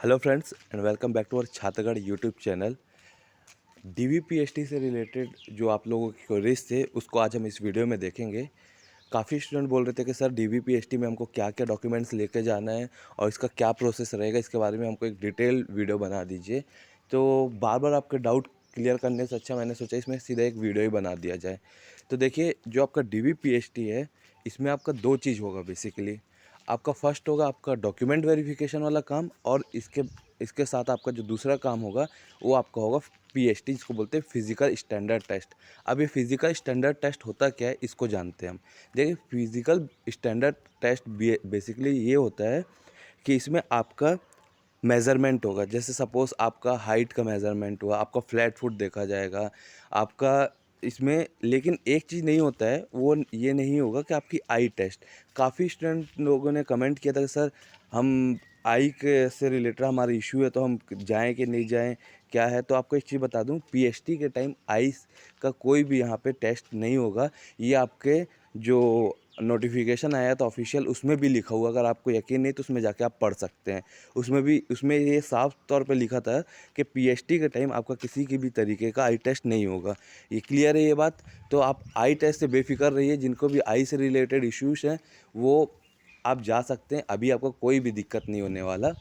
Hello friends and welcome back to our Chhattisgarh YouTube channel. DVPST से related जो आप लोगों की क्वेरीज थे उसको आज हम इस वीडियो में देखेंगे। काफ़ी स्टूडेंट बोल रहे थे कि सर डीवीपीएसटी में हमको क्या क्या डॉक्यूमेंट्स लेके जाना है और इसका क्या प्रोसेस रहेगा, इसके बारे में हमको एक डिटेल वीडियो बना दीजिए। तो बार बार आपके डाउट क्लियर करने से अच्छा मैंने सोचा इसमें सीधा एक वीडियो ही बना दिया जाए। तो देखिए, जो आपका डीवीपीएसटी है इसमें आपका दो चीज़ होगा बेसिकली। आपका फर्स्ट होगा आपका डॉक्यूमेंट वेरिफिकेशन वाला काम, और इसके इसके साथ आपका जो दूसरा काम होगा वो आपका होगा पीएसटी, जिसको बोलते हैं फिजिकल स्टैंडर्ड टेस्ट। अब ये फिजिकल स्टैंडर्ड टेस्ट होता क्या है इसको जानते हैं हम। देखिए, फिजिकल स्टैंडर्ड टेस्ट बेसिकली ये होता है कि इसमें आपका मेज़रमेंट होगा। जैसे सपोज़ आपका हाइट का मेज़रमेंट हुआ, आपका फ्लैट फुट देखा जाएगा आपका इसमें। लेकिन एक चीज़ नहीं होता है, वो ये नहीं होगा कि आपकी आई टेस्ट। काफ़ी स्टूडेंट लोगों ने कमेंट किया था कि सर हम आई के से रिलेटेड हमारा इशू है तो हम जाएं कि नहीं जाएं, क्या है। तो आपको एक चीज़ बता दूं, पीएचडी के टाइम आई का कोई भी यहाँ पे टेस्ट नहीं होगा। ये आपके जो नोटिफिकेशन आया था ऑफिशियल, उसमें भी लिखा हुआ, अगर आपको यकीन नहीं तो उसमें जाके आप पढ़ सकते हैं। उसमें ये साफ तौर पे लिखा था कि पीएचडी के टाइम आपका किसी की भी तरीके का आई टेस्ट नहीं होगा। ये क्लियर है ये बात। तो आप आई टेस्ट से बेफिक्र रहिए। जिनको भी आई से रिलेटेड इश्यूज हैं वो आप जा सकते हैं। अभी आपको कोई भी दिक्कत नहीं होने वाला।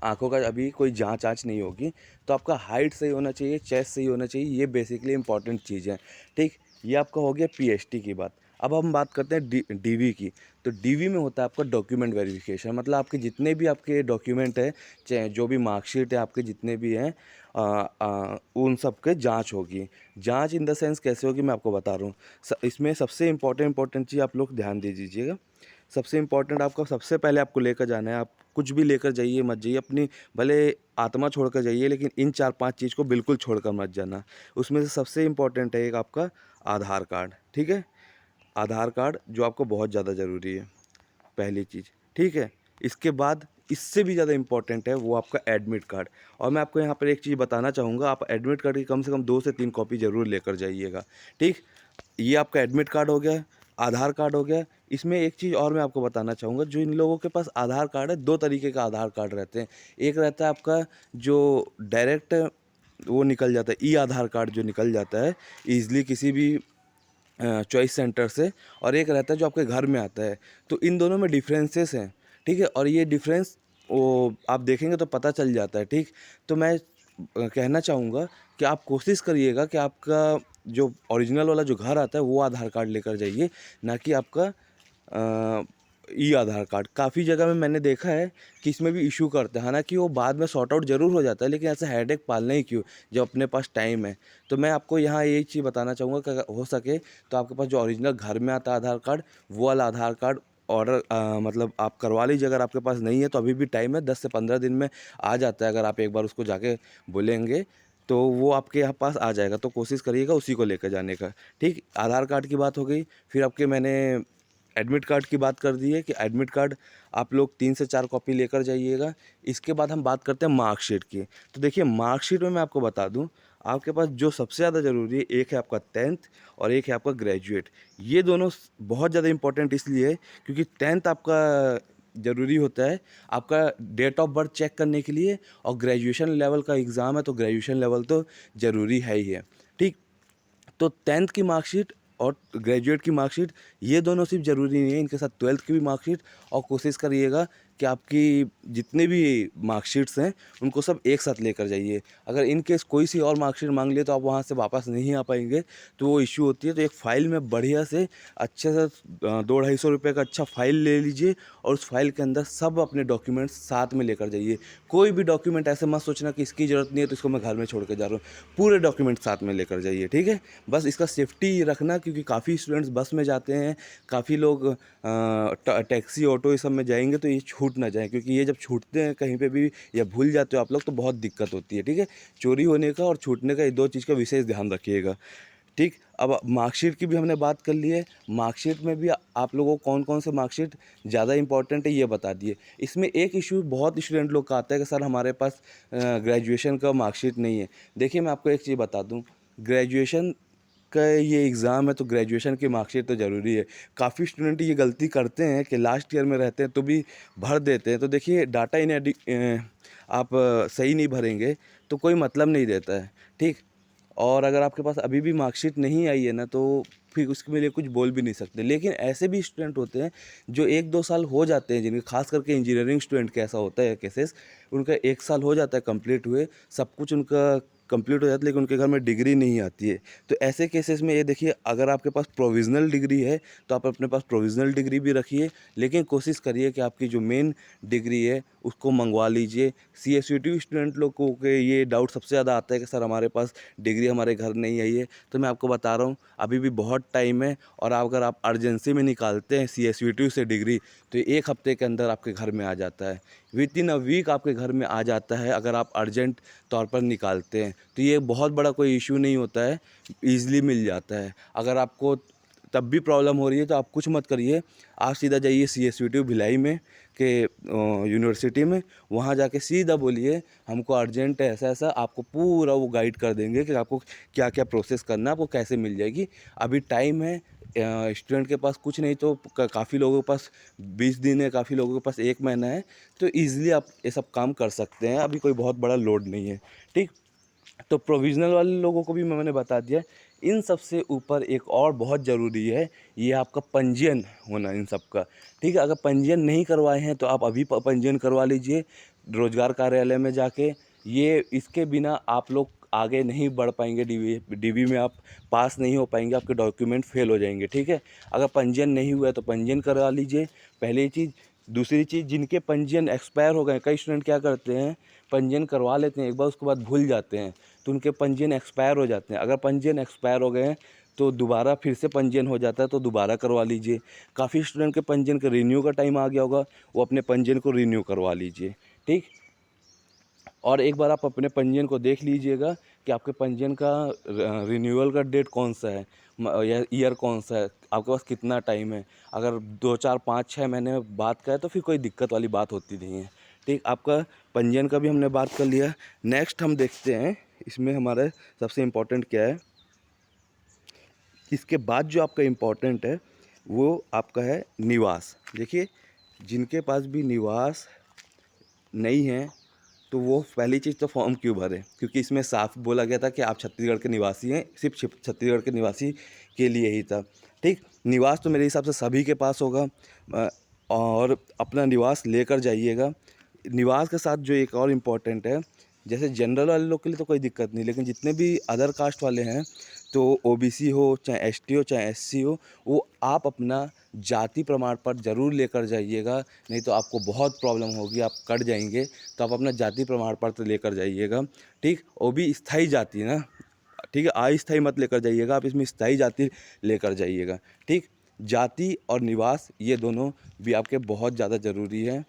आँखों का अभी कोई जाँच आँच नहीं होगी। तो आपका हाइट सही होना चाहिए, चेस्ट सही होना चाहिए, ये बेसिकली इंपॉर्टेंट चीज़ है। ठीक, ये आपका हो गया पीएचडी की बात। अब हम बात करते हैं डीवी की। तो डीवी में होता है आपका डॉक्यूमेंट वेरिफिकेशन। मतलब आपके जितने भी आपके डॉक्यूमेंट हैं, चाहे जो भी मार्कशीट है आपके जितने भी हैं, उन सब के जाँच होगी। जाँच इन द सेंस कैसे होगी मैं आपको बता रहा हूँ। इसमें सबसे इम्पोर्टेंट चीज़ आप लोग ध्यान दे दीजिएगा। सबसे इम्पोर्टेंट आपका सबसे पहले आपको लेकर जाना है, आप कुछ भी लेकर जाइए मत जाइए अपनी, भले आत्मा छोड़ कर जाइए लेकिन इन 4-5 चीज़ को बिल्कुल छोड़कर मत जाना। उसमें से सबसे इम्पोर्टेंट है एक आपका आधार कार्ड। ठीक है, आधार कार्ड जो आपको बहुत ज़्यादा ज़रूरी है, पहली चीज़। ठीक है, इसके बाद इससे भी ज़्यादा इम्पोर्टेंट है वो आपका एडमिट कार्ड। और मैं आपको यहाँ पर एक चीज़ बताना चाहूँगा, आप एडमिट कार्ड की कम से कम 2 से 3 कॉपी ज़रूर लेकर जाइएगा। ठीक, ये आपका एडमिट कार्ड हो गया, आधार कार्ड हो गया। इसमें एक चीज़ और मैं आपको बताना चाहूँगा, जो इन लोगों के पास आधार कार्ड है, 2 तरीके का आधार कार्ड रहते हैं। एक रहता है आपका जो डायरेक्ट वो निकल जाता है, ई आधार कार्ड जो निकल जाता है ईज़िली किसी भी चॉइस सेंटर से, और एक रहता है जो आपके घर में आता है। तो इन दोनों में डिफरेंसेस हैं। ठीक है, और ये डिफरेंस वो आप देखेंगे तो पता चल जाता है। ठीक, तो मैं कहना चाहूँगा कि आप कोशिश करिएगा कि आपका जो ओरिजिनल वाला जो घर आता है वो आधार कार्ड लेकर जाइए, ना कि आपका ई आधार कार्ड। काफ़ी जगह में मैंने देखा है कि इसमें भी इशू करते हैं, हालांकि वो बाद में सॉर्ट आउट ज़रूर हो जाता है, लेकिन ऐसा हेडेक पालना ही क्यों जब अपने पास टाइम है। तो मैं आपको यहाँ यही चीज़ बताना चाहूँगा कि अगर हो सके तो आपके पास जो ओरिजिनल घर में आता है आधार कार्ड, वो वाला आधार कार्ड ऑर्डर मतलब आप करवा लीजिए। अगर आपके पास नहीं है तो अभी भी टाइम है, 10 से 15 दिन में आ जाता है। अगर आप एक बार उसको जाके बोलेंगे तो वो आपके यहाँ पास आ जाएगा। तो कोशिश करिएगा उसी को लेकर जाने का। ठीक, आधार कार्ड की बात हो गई। फिर आपके मैंने एडमिट कार्ड की बात कर दी है कि एडमिट कार्ड आप लोग 3 से 4 कॉपी लेकर जाइएगा। इसके बाद हम बात करते हैं मार्कशीट की। तो देखिए, मार्कशीट में मैं आपको बता दूं, आपके पास जो सबसे ज़्यादा ज़रूरी है, एक है आपका 10th और एक है आपका ग्रेजुएट। ये दोनों बहुत ज़्यादा इंपॉर्टेंट इसलिए है क्योंकि 10th आपका ज़रूरी होता है आपका डेट ऑफ बर्थ चेक करने के लिए, और ग्रेजुएशन लेवल का एग्ज़ाम है तो ग्रेजुएशन लेवल तो ज़रूरी है ही है। ठीक, तो 10th की मार्कशीट और ग्रेजुएट की मार्कशीट ये दोनों सिर्फ ज़रूरी नहीं है, इनके साथ 12th की भी मार्कशीट। और कोशिश करिएगा कि आपकी जितने भी मार्कशीट्स हैं उनको सब एक साथ लेकर जाइए। अगर इन केस कोई सी और मार्कशीट मांग लिए तो आप वहाँ से वापस नहीं आ पाएंगे, तो वो इश्यू होती है। तो एक फ़ाइल में बढ़िया से अच्छे से 200-250 रुपये का अच्छा फ़ाइल ले लीजिए, और उस फाइल के अंदर सब अपने डॉक्यूमेंट्स साथ में लेकर जाइए। कोई भी डॉक्यूमेंट ऐसे मत सोचना कि इसकी ज़रूरत नहीं है तो इसको मैं घर में छोड़ के जा रहा हूँ। पूरे डॉक्यूमेंट साथ में लेकर जाइए। ठीक है, बस इसका सेफ्टी रखना, क्योंकि काफ़ी स्टूडेंट्स बस में जाते हैं, काफ़ी लोग टैक्सी ऑटो ये सब में जाएंगे, तो ये छूट ना जाए, क्योंकि ये जब छूटते हैं कहीं पे भी या भूल जाते हो आप लोग तो बहुत दिक्कत होती है। ठीक है, चोरी होने का और छूटने का, ये 2 चीज़ का विशेष ध्यान रखिएगा। ठीक, अब मार्कशीट की भी हमने बात कर ली है। मार्कशीट में भी आप लोगों को कौन कौन से मार्कशीट ज़्यादा इंपॉर्टेंट है ये बता दिए। इसमें एक इशू बहुत स्टूडेंट लोग का आता है कि सर हमारे पास ग्रेजुएशन का मार्कशीट नहीं है। देखिए, मैं आपको एक चीज़ बता दूं, ग्रेजुएशन का ये एग्ज़ाम है तो ग्रेजुएशन की मार्कशीट तो ज़रूरी है। काफ़ी स्टूडेंट ये गलती करते हैं कि लास्ट ईयर में रहते हैं तो भी भर देते हैं। तो देखिए, डाटा आप सही नहीं भरेंगे तो कोई मतलब नहीं देता है, ठीक। और अगर आपके पास अभी भी मार्कशीट नहीं आई है ना, तो फिर उसके लिए कुछ बोल भी नहीं सकते। लेकिन ऐसे भी स्टूडेंट होते हैं जो 1-2 साल हो जाते हैं, जिनके खास करके इंजीनियरिंग स्टूडेंट का ऐसा होता है केसेस, उनका 1 साल हो जाता है कंप्लीट हुए, सब कुछ उनका कंप्लीट हो जाता है, लेकिन उनके घर में डिग्री नहीं आती है। तो ऐसे केसेस में ये देखिए, अगर आपके पास प्रोविज़नल डिग्री है, तो आप अपने पास प्रोविज़नल डिग्री भी रखिए, लेकिन कोशिश करिए कि आपकी जो मेन डिग्री है, उसको मंगवा लीजिए। सीएसईटी स्टूडेंट लोगों के ये डाउट सबसे ज़्यादा आता है कि सर हमारे पास डिग्री हमारे घर नहीं आई है। तो मैं आपको बता रहा हूँ, अभी भी बहुत टाइम है, और अगर आप अर्जेंसी में निकालते हैं सीएसईटी से डिग्री, तो 1 हफ्ते के अंदर आपके घर में आ जाता है। विदिन अ वीक आपके घर में आ जाता है, अगर आप अर्जेंट तौर पर निकालते हैं। तो ये बहुत बड़ा कोई इश्यू नहीं होता है, ईज़िली मिल जाता है। अगर आपको तब भी प्रॉब्लम हो रही है तो आप कुछ मत करिए, आप सीधा जाइए सीएसईटी भिलाई में के यूनिवर्सिटी में, वहाँ जाके सीधा बोलिए हमको अर्जेंट है ऐसा-ऐसा, आपको पूरा वो गाइड कर देंगे कि आपको क्या-क्या प्रोसेस करना है, आपको कैसे मिल जाएगी। अभी टाइम है, स्टूडेंट के पास कुछ नहीं तो काफ़ी लोगों के पास 20 दिन है, काफ़ी लोगों के पास 1 महीना है, तो ईज़िली आप ये सब काम कर सकते हैं, अभी कोई बहुत बड़ा लोड नहीं है, ठीक। तो प्रोविज़नल वाले लोगों को भी मैंने बता दिया। इन सब से ऊपर एक और बहुत ज़रूरी है, ये आपका पंजीयन होना इन सब का, ठीक है। अगर पंजीयन नहीं करवाए हैं तो आप अभी पंजीयन करवा लीजिए रोज़गार कार्यालय में जाके। ये इसके बिना आप लोग आगे नहीं बढ़ पाएंगे, डीवी में आप पास नहीं हो पाएंगे, आपके डॉक्यूमेंट फेल हो जाएंगे, ठीक है। अगर पंजीयन नहीं हुआ है तो पंजीयन करवा लीजिए, पहली चीज़। दूसरी चीज़, जिनके पंजीयन एक्सपायर हो गए, कई स्टूडेंट क्या करते हैं, पंजीयन करवा लेते हैं एक बार, उसके बाद भूल जाते हैं, तो उनके पंजीयन एक्सपायर हो जाते हैं। अगर पंजीयन एक्सपायर हो गए हैं तो दोबारा फिर से पंजीयन हो जाता है, तो दोबारा करवा लीजिए। काफ़ी स्टूडेंट के पंजीयन का रिन्यू का टाइम आ गया होगा, वो अपने पंजीयन को रिन्यू करवा लीजिए, ठीक। और एक बार आप अपने पंजीयन को देख लीजिएगा कि आपके पंजीयन का रिन्यूअल का डेट कौन सा है, या ईयर कौन सा है, आपके पास कितना टाइम है। अगर 2, 4, 5, 6 महीने में बात का है तो फिर कोई दिक्कत वाली बात होती नहीं है, ठीक। आपका पंजीयन का भी हमने बात कर लिया। नेक्स्ट हम देखते हैं इसमें हमारा सबसे इम्पोर्टेंट क्या है। इसके बाद जो आपका इम्पोर्टेंट है वो आपका है निवास। देखिए, जिनके पास भी निवास नहीं है तो वो पहली चीज़ तो फॉर्म क्यों भरें, क्योंकि इसमें साफ बोला गया था कि आप छत्तीसगढ़ के निवासी हैं, सिर्फ छत्तीसगढ़ के निवासी के लिए ही था, ठीक। निवास तो मेरे हिसाब से सभी के पास होगा, और अपना निवास लेकर जाइएगा। निवास के साथ जो एक और इम्पोर्टेंट है, जैसे जनरल वाले लोग के लिए तो कोई दिक्कत नहीं, लेकिन जितने भी अदर कास्ट वाले हैं, तो ओबीसी हो चाहे एसटी हो चाहे एससी हो, वो आप अपना जाति प्रमाण पत्र ज़रूर लेकर जाइएगा, नहीं तो आपको बहुत प्रॉब्लम होगी, आप कट जाएंगे। तो आप अपना जाति प्रमाण पत्र लेकर जाइएगा, ठीक। वो भी स्थायी जाति ना, ठीक है, अस्थायी मत लेकर जाइएगा, आप इसमें स्थायी जाति लेकर जाइएगा, ठीक। जाति और निवास ये दोनों भी आपके बहुत ज़्यादा ज़रूरी है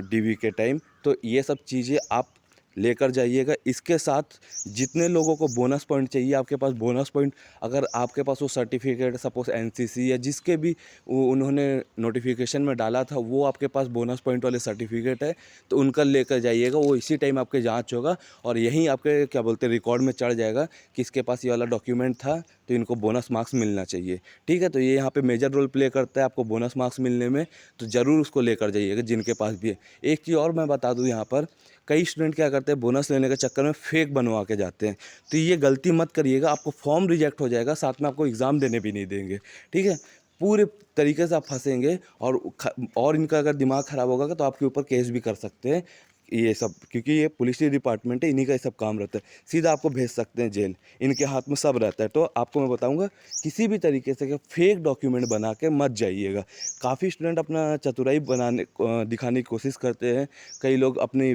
डीवी के टाइम, तो ये सब चीज़ें आप लेकर जाइएगा। इसके साथ जितने लोगों को बोनस पॉइंट चाहिए, आपके पास बोनस पॉइंट, अगर आपके पास वो सर्टिफिकेट सपोज़ एनसीसी या जिसके भी उन्होंने नोटिफिकेशन में डाला था, वो आपके पास बोनस पॉइंट वाले सर्टिफिकेट है, तो उनका लेकर जाइएगा। वो इसी टाइम आपके जांच होगा और यहीं आपके क्या बोलते हैं रिकॉर्ड में चढ़ जाएगा कि इसके पास ये वाला डॉक्यूमेंट था, तो इनको बोनस मार्क्स मिलना चाहिए, ठीक है। तो ये यहाँ पे मेजर रोल प्ले करता है आपको बोनस मार्क्स मिलने में, तो ज़रूर उसको लेकर जाइएगा जिनके पास भी है। एक चीज़ और मैं बता दूँ यहाँ पर, कई स्टूडेंट क्या करते हैं, बोनस लेने के चक्कर में फेक बनवा के जाते हैं, तो ये गलती मत करिएगा, आपको फॉर्म रिजेक्ट हो जाएगा, साथ में आपको एग्ज़ाम देने भी नहीं देंगे, ठीक है। पूरे तरीके से आप फंसेंगे, और इनका अगर दिमाग ख़राब होगा तो आपके ऊपर केस भी कर सकते हैं ये सब, क्योंकि ये पुलिस डिपार्टमेंट है, इन्हीं का ये सब काम रहता है, सीधा आपको भेज सकते हैं जेल, इनके हाथ में सब रहता है। तो आपको मैं बताऊंगा, किसी भी तरीके से फेक डॉक्यूमेंट बना के मत जाइएगा। काफ़ी स्टूडेंट अपना चतुराई दिखाने की कोशिश करते हैं, कई लोग अपनी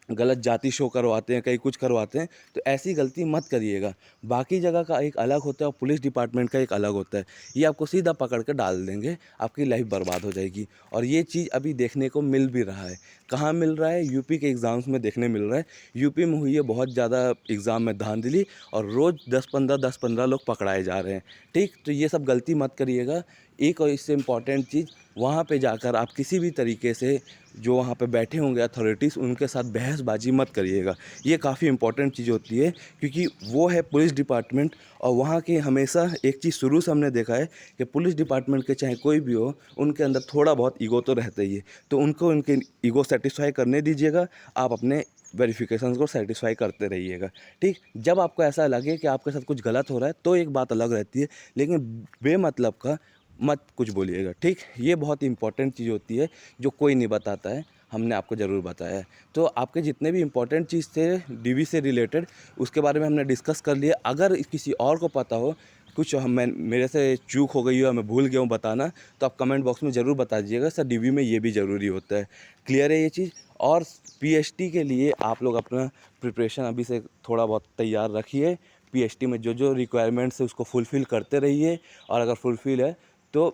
गलत जाति शो करवाते हैं, कहीं कुछ करवाते हैं, तो ऐसी गलती मत करिएगा। बाकी जगह का एक अलग होता है और पुलिस डिपार्टमेंट का एक अलग होता है, ये आपको सीधा पकड़ के डाल देंगे, आपकी लाइफ बर्बाद हो जाएगी। और ये चीज़ अभी देखने को मिल भी रहा है। कहाँ मिल रहा है? यूपी के एग्ज़ाम्स में देखने मिल रहा है। यूपी में हुई है बहुत ज़्यादा एग्ज़ाम में धांधली, और रोज़ 10-15 लोग पकड़ाए जा रहे हैं, ठीक। तो ये सब गलती मत करिएगा, एक और इससे इम्पॉर्टेंट चीज़, वहाँ पे जाकर आप किसी भी तरीके से जो वहाँ पे बैठे होंगे अथॉरिटीज़, उनके साथ बहसबाजी मत करिएगा। ये काफ़ी इम्पॉर्टेंट चीज़ होती है, क्योंकि वो है पुलिस डिपार्टमेंट। और वहाँ की हमेशा एक चीज़ शुरू से हमने देखा है कि पुलिस डिपार्टमेंट के चाहे कोई भी हो, उनके अंदर थोड़ा बहुत ईगो तो रहता ही है। तो उनको उनके ईगो सेटिस्फाई करने दीजिएगा, आप अपने वेरिफिकेशंस को सेटिस्फाई करते रहिएगा, ठीक। जब आपको ऐसा लगे कि आपके साथ कुछ गलत हो रहा है तो एक बात अलग रहती है, लेकिन बेमतलब का मत कुछ बोलिएगा, ठीक। ये बहुत इंपॉर्टेंट चीज़ होती है जो कोई नहीं बताता है, हमने आपको ज़रूर बताया है। तो आपके जितने भी इंपॉर्टेंट चीज़ थे डीवी से रिलेटेड, उसके बारे में हमने डिस्कस कर लिया। अगर किसी और को पता हो कुछ, हम मैं मेरे से चूक हो गई हो, मैं भूल गया हूँ बताना, तो आप कमेंट बॉक्स में ज़रूर बता दीजिएगा, सर डीवी में ये भी ज़रूरी होता है। क्लियर है ये चीज़? और पीएचडी के लिए आप लोग अपना प्रिपरेशन अभी से थोड़ा बहुत तैयार रखिए। पीएचडी में जो जो रिक्वायरमेंट्स है उसको फुलफ़िल करते रहिए, और अगर फुलफ़िल है तो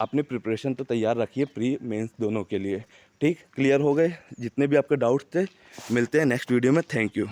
अपनी प्रिपरेशन तो तैयार रखिए प्री मेंस दोनों के लिए, ठीक। क्लियर हो गए जितने भी आपके डाउट्स थे? मिलते हैं नेक्स्ट वीडियो में। Thank you.